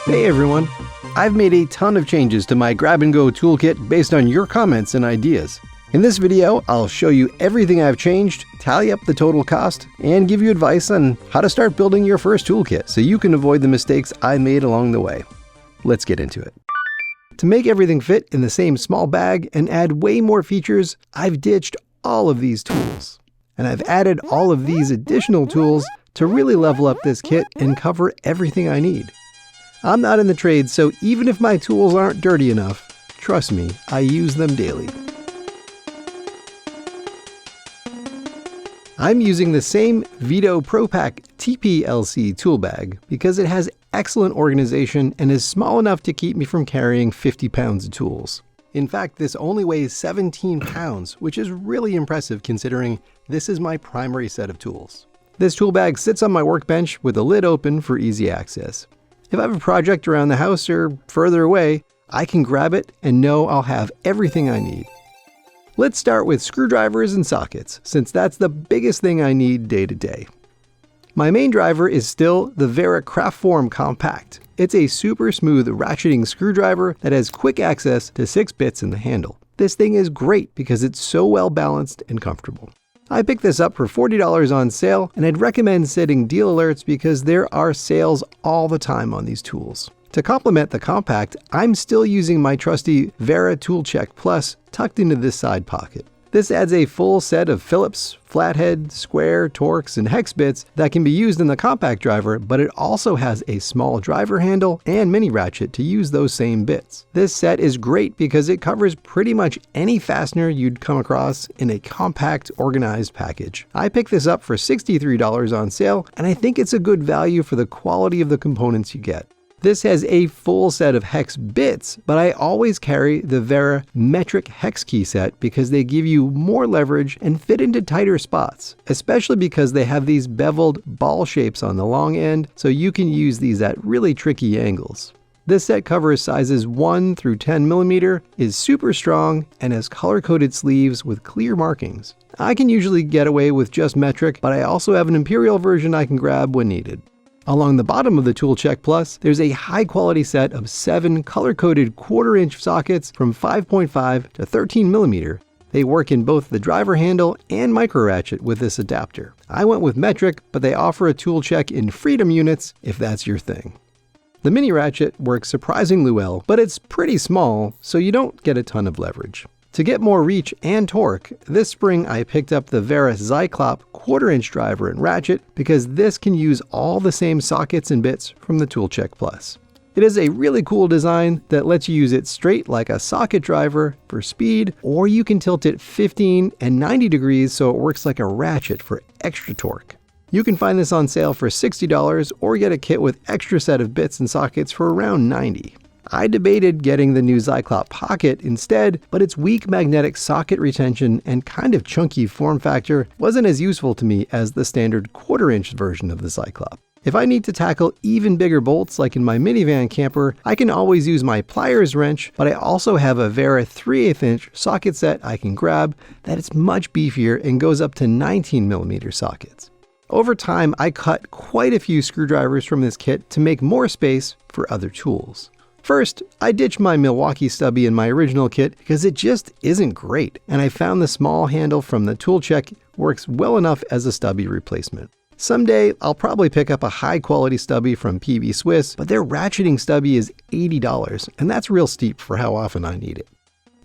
Hey everyone! I've made a ton of changes to my grab-and-go toolkit based on your comments and ideas. In this video, I'll show you everything I've changed, tally up the total cost, and give you advice on how to start building your first toolkit so you can avoid the mistakes I made along the way. Let's get into it. To make everything fit in the same small bag and add way more features, I've ditched all of these tools. And I've added all of these additional tools to really level up this kit and cover everything I need. I'm not in the trade, so even if my tools aren't dirty enough, trust me, I use them daily. I'm using the same Veto Pro Pac TP-LC tool bag because it has excellent organization and is small enough to keep me from carrying 50 pounds of tools. In fact, this only weighs 17 pounds, which is really impressive considering this is my primary set of tools. This tool bag sits on my workbench with the lid open for easy access. If I have a project around the house or further away, I can grab it and know I'll have everything I need. Let's start with screwdrivers and sockets, since that's the biggest thing I need day to day. My main driver is still the Wera Kraftform Kompakt. It's a super smooth ratcheting screwdriver that has quick access to 6 bits in the handle. This thing is great because it's so well balanced and comfortable. I picked this up for $40 on sale, and I'd recommend setting deal alerts because there are sales all the time on these tools. To complement the Kompakt, I'm still using my trusty Wera Tool Check Plus tucked into this side pocket. This adds a full set of Phillips, flathead, square, Torx, and hex bits that can be used in the Kompakt driver, but it also has a small driver handle and mini ratchet to use those same bits. This set is great because it covers pretty much any fastener you'd come across in a compact, organized package. I picked this up for $63 on sale, and I think it's a good value for the quality of the components you get. This has a full set of hex bits, but I always carry the Wera metric hex key set because they give you more leverage and fit into tighter spots, especially because they have these beveled ball shapes on the long end, so you can use these at really tricky angles. This set covers sizes 1 through 10 mm, is super strong, and has color-coded sleeves with clear markings. I can usually get away with just metric, but I also have an imperial version I can grab when needed. Along the bottom of the ToolCheck Plus, there's a high-quality set of 7 color-coded 1/4-inch sockets from 5.5 to 13 mm. They work in both the driver handle and micro ratchet with this adapter. I went with metric, but they offer a tool check in Freedom units if that's your thing. The mini ratchet works surprisingly well, but it's pretty small, so you don't get a ton of leverage. To get more reach and torque, this spring I picked up the Wera Zyklop 1/4-inch driver and ratchet because this can use all the same sockets and bits from the ToolCheck Plus. It is a really cool design that lets you use it straight like a socket driver for speed, or you can tilt it 15 and 90 degrees so it works like a ratchet for extra torque. You can find this on sale for $60 or get a kit with extra set of bits and sockets for around $90. I debated getting the new Zyklop Pocket instead, but its weak magnetic socket retention and kind of chunky form factor wasn't as useful to me as the standard 1/4-inch version of the Zyklop. If I need to tackle even bigger bolts like in my minivan camper, I can always use my Pliers wrench, but I also have a Wera 3/8-inch socket set I can grab that is much beefier and goes up to 19 mm sockets. Over time, I cut quite a few screwdrivers from this kit to make more space for other tools. First, I ditched my Milwaukee stubby in my original kit because it just isn't great, and I found the small handle from the ToolCheck works well enough as a stubby replacement. Someday, I'll probably pick up a high-quality stubby from PB Swiss, but their ratcheting stubby is $80, and that's real steep for how often I need it.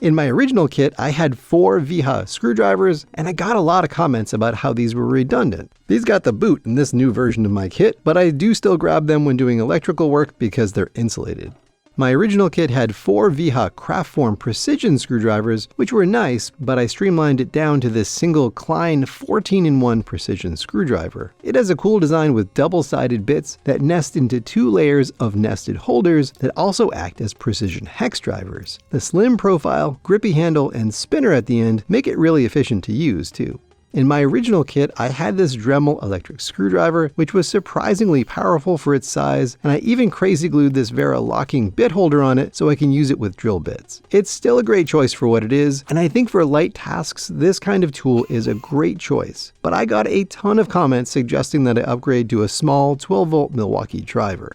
In my original kit, I had 4 Wiha screwdrivers, and I got a lot of comments about how these were redundant. These got the boot in this new version of my kit, but I do still grab them when doing electrical work because they're insulated. My original kit had 4 Wera Kraftform precision screwdrivers, which were nice, but I streamlined it down to this single Klein 14-in-1 precision screwdriver. It has a cool design with double-sided bits that nest into 2 layers of nested holders that also act as precision hex drivers. The slim profile, grippy handle, and spinner at the end make it really efficient to use, too. In my original kit, I had this Dremel electric screwdriver, which was surprisingly powerful for its size, and I even crazy glued this Wera locking bit holder on it so I can use it with drill bits. It's still a great choice for what it is, and I think for light tasks, this kind of tool is a great choice. But I got a ton of comments suggesting that I upgrade to a small 12-volt Milwaukee driver.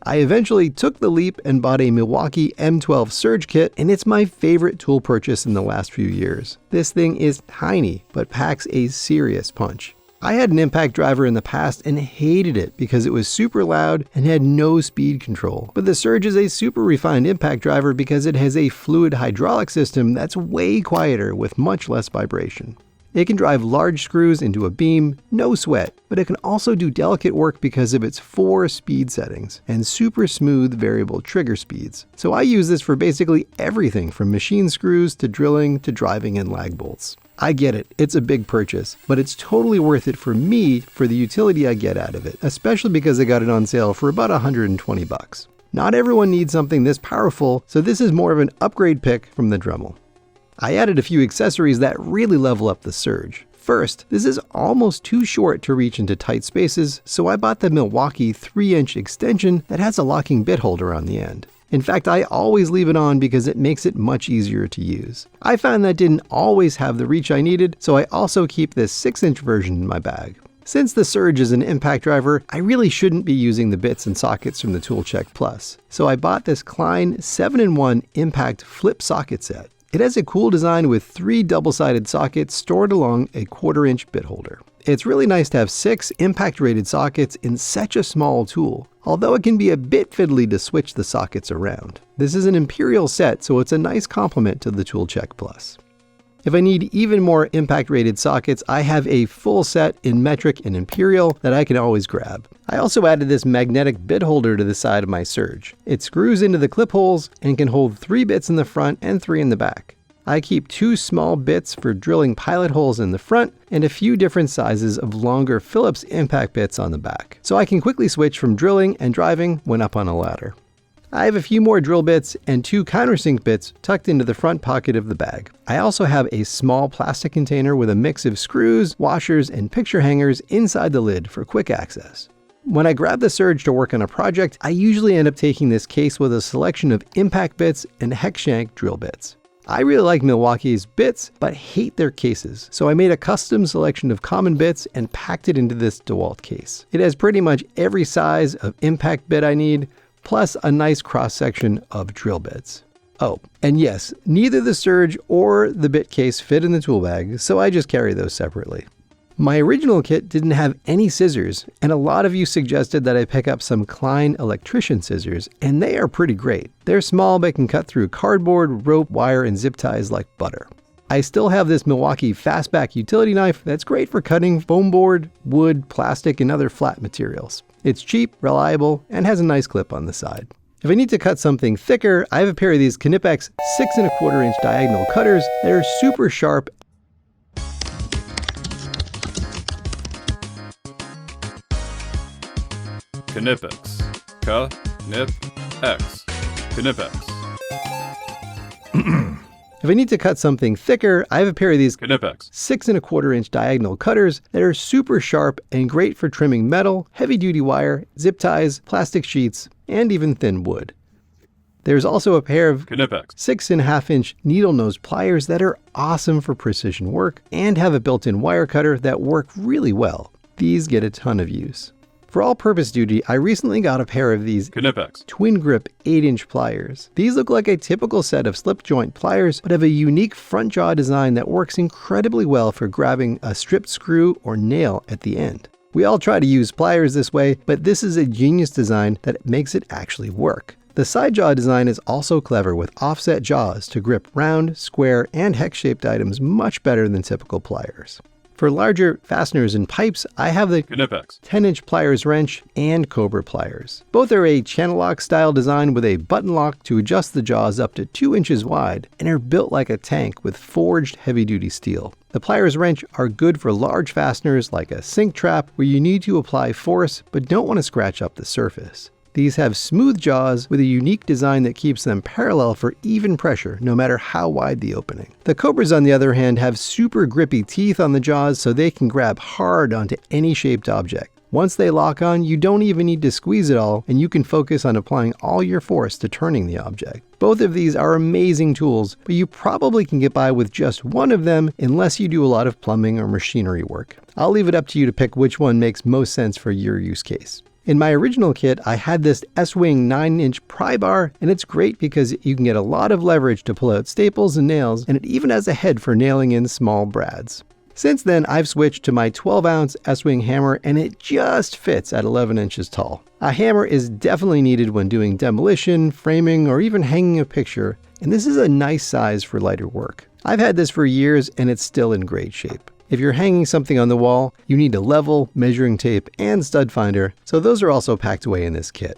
I eventually took the leap and bought a Milwaukee M12 Surge Kit, and it's my favorite tool purchase in the last few years. This thing is tiny, but packs a serious punch. I had an impact driver in the past and hated it because it was super loud and had no speed control. But the Surge is a super refined impact driver because it has a fluid hydraulic system that's way quieter with much less vibration. It can drive large screws into a beam, no sweat, but it can also do delicate work because of its 4 speed settings and super smooth variable trigger speeds. So I use this for basically everything from machine screws to drilling to driving in lag bolts. I get it, it's a big purchase, but it's totally worth it for me for the utility I get out of it, especially because I got it on sale for about $120. Not everyone needs something this powerful, so this is more of an upgrade pick from the Dremel. I added a few accessories that really level up the Surge. First, this is almost too short to reach into tight spaces, so I bought the Milwaukee 3-inch extension that has a locking bit holder on the end. In fact, I always leave it on because it makes it much easier to use. I found that didn't always have the reach I needed, so I also keep this 6-inch version in my bag. Since the Surge is an impact driver, I really shouldn't be using the bits and sockets from the ToolCheck Plus. So I bought this Klein 7-in-1 impact flip socket set. It has a cool design with 3 double-sided sockets stored along a 1/4-inch bit holder. It's really nice to have 6 impact-rated sockets in such a small tool, although it can be a bit fiddly to switch the sockets around. This is an imperial set, so it's a nice complement to the ToolCheck Plus. If I need even more impact-rated sockets, I have a full set in metric and imperial that I can always grab. I also added this magnetic bit holder to the side of my Surge. It screws into the clip holes and can hold 3 bits in the front and 3 in the back. I keep 2 small bits for drilling pilot holes in the front and a few different sizes of longer Phillips impact bits on the back, so I can quickly switch from drilling and driving when up on a ladder. I have a few more drill bits and 2 countersink bits tucked into the front pocket of the bag. I also have a small plastic container with a mix of screws, washers, and picture hangers inside the lid for quick access. When I grab the Surge to work on a project, I usually end up taking this case with a selection of impact bits and hex shank drill bits. I really like Milwaukee's bits, but hate their cases, so I made a custom selection of common bits and packed it into this DeWalt case. It has pretty much every size of impact bit I need, plus a nice cross-section of drill bits. Oh, and yes, neither the Surge or the bit case fit in the tool bag, so I just carry those separately. My original kit didn't have any scissors, and a lot of you suggested that I pick up some Klein electrician scissors, and they are pretty great. They're small but can cut through cardboard, rope, wire, and zip ties like butter. I still have this Milwaukee fastback utility knife that's great for cutting foam board, wood, plastic, and other flat materials. It's cheap, reliable, and has a nice clip on the side. If I need to cut something thicker, I have a pair of these Knipex 6¼ inch diagonal cutters that are super sharp. Knipex. K-Nip-X. Knipex. If I need to cut something thicker, I have a pair of these Knipex 6¼ inch diagonal cutters that are super sharp and great for trimming metal, heavy-duty wire, zip ties, plastic sheets, and even thin wood. There's also a pair of Knipex 6½ inch needle nose pliers that are awesome for precision work and have a built-in wire cutter that work really well. These get a ton of use. For all-purpose duty, I recently got a pair of these Knipex twin grip 8-inch pliers. These look like a typical set of slip joint pliers, but have a unique front jaw design that works incredibly well for grabbing a stripped screw or nail at the end. We all try to use pliers this way, but this is a genius design that makes it actually work. The side jaw design is also clever with offset jaws to grip round, square, and hex-shaped items much better than typical pliers. For larger fasteners and pipes, I have the Knipex 10-inch pliers wrench and Cobra pliers. Both are a channel lock style design with a button lock to adjust the jaws up to 2 inches wide and are built like a tank with forged heavy-duty steel. The pliers wrench are good for large fasteners like a sink trap where you need to apply force but don't want to scratch up the surface. These have smooth jaws with a unique design that keeps them parallel for even pressure, no matter how wide the opening. The Cobras, on the other hand, have super grippy teeth on the jaws so they can grab hard onto any shaped object. Once they lock on, you don't even need to squeeze it all, and you can focus on applying all your force to turning the object. Both of these are amazing tools, but you probably can get by with just one of them unless you do a lot of plumbing or machinery work. I'll leave it up to you to pick which one makes most sense for your use case. In my original kit, I had this S-Wing 9-inch pry bar, and it's great because you can get a lot of leverage to pull out staples and nails, and it even has a head for nailing in small brads. Since then, I've switched to my 12-ounce S-Wing hammer, and it just fits at 11 inches tall. A hammer is definitely needed when doing demolition, framing, or even hanging a picture, and this is a nice size for lighter work. I've had this for years, and it's still in great shape. If you're hanging something on the wall, you need a level, measuring tape, and stud finder, so those are also packed away in this kit.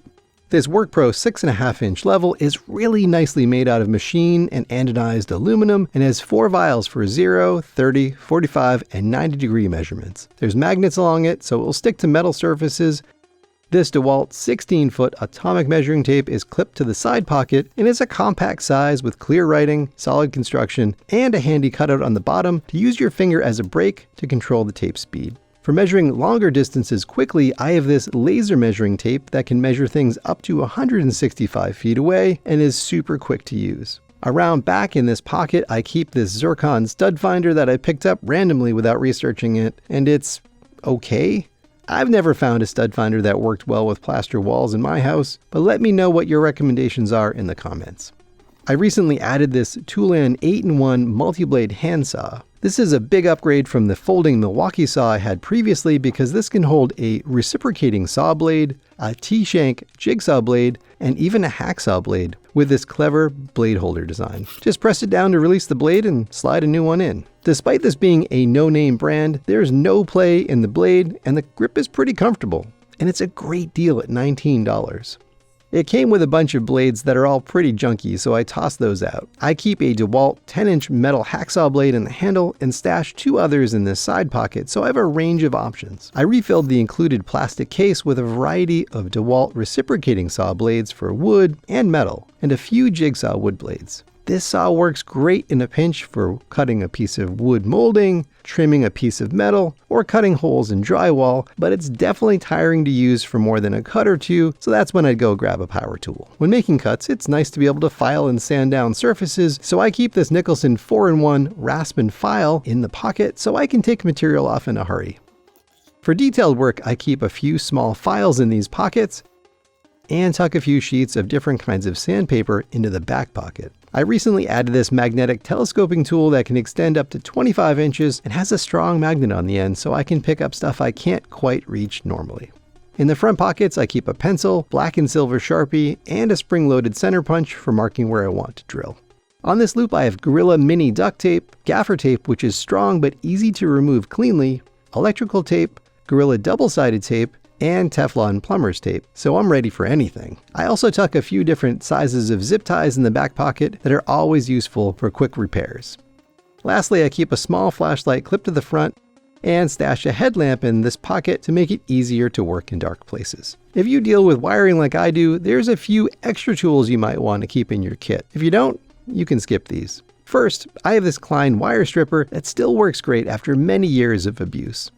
This WorkPro 6.5-inch level is really nicely made out of machine and anodized aluminum and has 4 vials for 0, 30, 45, and 90 degree measurements. There's magnets along it, so it will stick to metal surfaces. This DeWalt 16-foot atomic measuring tape is clipped to the side pocket and is a compact size with clear writing, solid construction, and a handy cutout on the bottom to use your finger as a brake to control the tape speed. For measuring longer distances quickly, I have this laser measuring tape that can measure things up to 165 feet away and is super quick to use. Around back in this pocket, I keep this zircon stud finder that I picked up randomly without researching it, and it's okay. I've never found a stud finder that worked well with plaster walls in my house, but let me know what your recommendations are in the comments. I recently added this Toolan 8-in-1 multi-blade handsaw. This is a big upgrade from the folding Milwaukee saw I had previously because this can hold a reciprocating saw blade, a T-shank jigsaw blade, and even a hacksaw blade with this clever blade holder design. Just press it down to release the blade and slide a new one in. Despite this being a no-name brand, there's no play in the blade and the grip is pretty comfortable. And it's a great deal at $19. It came with a bunch of blades that are all pretty junky, so I tossed those out. I keep a DeWalt 10-inch metal hacksaw blade in the handle and stash 2 others in this side pocket, so I have a range of options. I refilled the included plastic case with a variety of DeWalt reciprocating saw blades for wood and metal, and a few jigsaw wood blades. This saw works great in a pinch for cutting a piece of wood molding, trimming a piece of metal, or cutting holes in drywall, but it's definitely tiring to use for more than a cut or two, so that's when I'd go grab a power tool. When making cuts, it's nice to be able to file and sand down surfaces, so I keep this Nicholson 4-in-1 rasp and file in the pocket so I can take material off in a hurry. For detailed work, I keep a few small files in these pockets and tuck a few sheets of different kinds of sandpaper into the back pocket. I recently added this magnetic telescoping tool that can extend up to 25 inches and has a strong magnet on the end so I can pick up stuff I can't quite reach normally. In the front pockets, I keep a pencil, black and silver Sharpie, and a spring-loaded center punch for marking where I want to drill. On this loop, I have Gorilla Mini duct tape, gaffer tape, which is strong but easy to remove cleanly, electrical tape, Gorilla double-sided tape, and Teflon plumber's tape, so I'm ready for anything. I also tuck a few different sizes of zip ties in the back pocket that are always useful for quick repairs. Lastly, I keep a small flashlight clipped to the front and stash a headlamp in this pocket to make it easier to work in dark places. If you deal with wiring like I do, there's a few extra tools you might want to keep in your kit. If you don't, you can skip these. First, I have this Klein wire stripper that still works great after many years of abuse.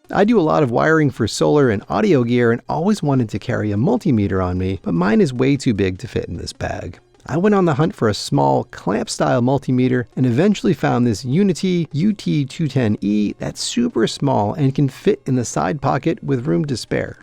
I do a lot of wiring for solar and audio gear and always wanted to carry a multimeter on me, but mine is way too big to fit in this bag. I went on the hunt for a small clamp-style multimeter and eventually found this Unity UT210E that's super small and can fit in the side pocket with room to spare.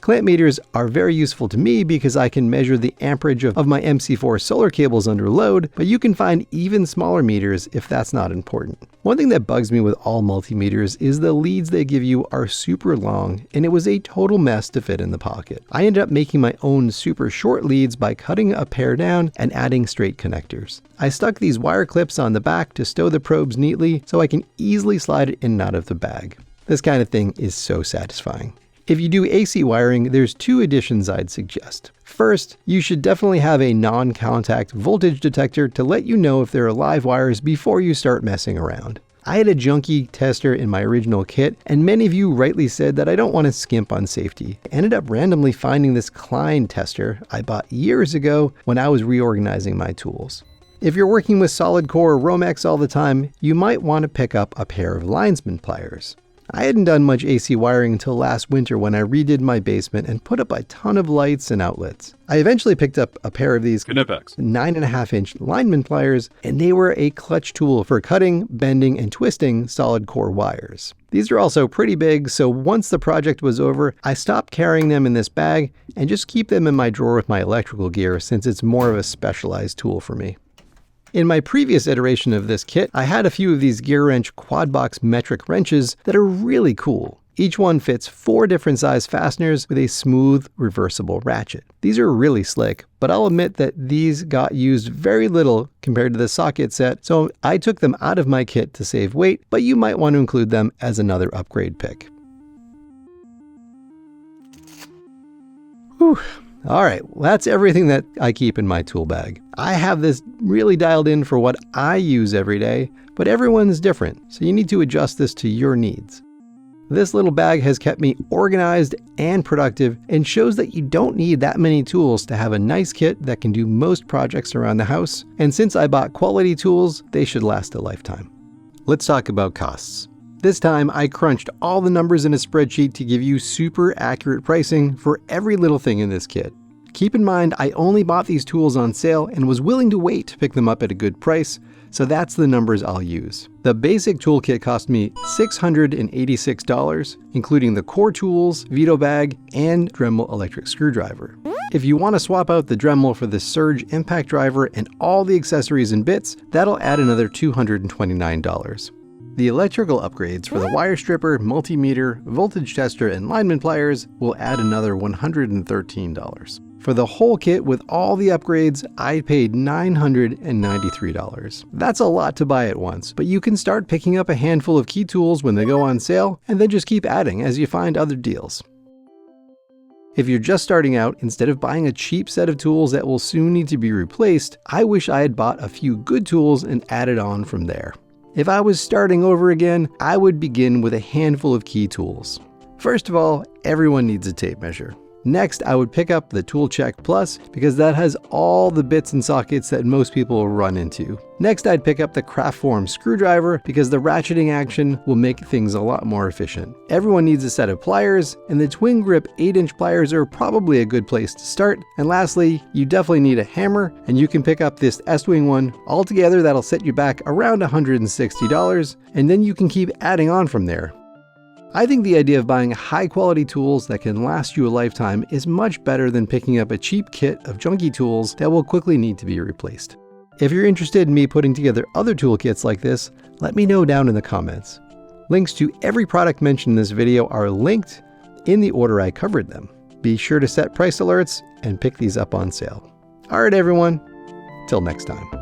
Clamp meters are very useful to me because I can measure the amperage of my MC4 solar cables under load, but you can find even smaller meters if that's not important. One thing that bugs me with all multimeters is the leads they give you are super long, and it was a total mess to fit in the pocket. I ended up making my own super short leads by cutting a pair down and adding straight connectors. I stuck these wire clips on the back to stow the probes neatly so I can easily slide it in and out of the bag. This kind of thing is so satisfying. If you do AC wiring, there's 2 additions I'd suggest. First, you should definitely have a non-contact voltage detector to let you know if there are live wires before you start messing around. I had a junky tester in my original kit, and many of you rightly said that I don't want to skimp on safety. I ended up randomly finding this Klein tester I bought years ago when I was reorganizing my tools. If you're working with solid core or Romex all the time, you might want to pick up a pair of linesman pliers. I hadn't done much AC wiring until last winter when I redid my basement and put up a ton of lights and outlets. I eventually picked up a pair of these Knipex 9.5-inch lineman pliers, and they were a clutch tool for cutting, bending, and twisting solid core wires. These are also pretty big, so once the project was over, I stopped carrying them in this bag and just keep them in my drawer with my electrical gear since it's more of a specialized tool for me. In my previous iteration of this kit, I had a few of these gear wrench quad box metric wrenches that are really cool. Each one fits 4 different size fasteners with a smooth reversible ratchet. These are really slick, but I'll admit that these got used very little compared to the socket set, so I took them out of my kit to save weight, but you might want to include them as another upgrade pick. Whew. All right, well, that's everything that I keep in my tool bag. I have this really dialed in for what I use every day, but everyone's different, so you need to adjust this to your needs. This little bag has kept me organized and productive and shows that you don't need that many tools to have a nice kit that can do most projects around the house. And since I bought quality tools, they should last a lifetime. Let's talk about costs. This time I crunched all the numbers in a spreadsheet to give you super accurate pricing for every little thing in this kit. Keep in mind, I only bought these tools on sale and was willing to wait to pick them up at a good price, so that's the numbers I'll use. The basic toolkit cost me $686, including the core tools, Veto bag, and Dremel electric screwdriver. If you want to swap out the Dremel for the Surge impact driver and all the accessories and bits, that'll add another $229. The electrical upgrades for the wire stripper, multimeter, voltage tester, and lineman pliers will add another $113. For the whole kit with all the upgrades, I paid $993. That's a lot to buy at once, but you can start picking up a handful of key tools when they go on sale, and then just keep adding as you find other deals. If you're just starting out, instead of buying a cheap set of tools that will soon need to be replaced, I wish I had bought a few good tools and added on from there. If I was starting over again, I would begin with a handful of key tools. First of all, everyone needs a tape measure. Next, I would pick up the ToolCheck Plus because that has all the bits and sockets that most people will run into. Next, I'd pick up the Kraftform screwdriver because the ratcheting action will make things a lot more efficient. Everyone needs a set of pliers, and the twin grip 8-inch pliers are probably a good place to start. And lastly, you definitely need a hammer, and you can pick up this S-Wing one. Altogether, that'll set you back around $160, and then you can keep adding on from there. I think the idea of buying high-quality tools that can last you a lifetime is much better than picking up a cheap kit of junky tools that will quickly need to be replaced. If you're interested in me putting together other toolkits like this, let me know down in the comments. Links to every product mentioned in this video are linked in the order I covered them. Be sure to set price alerts and pick these up on sale. All right, everyone, till next time.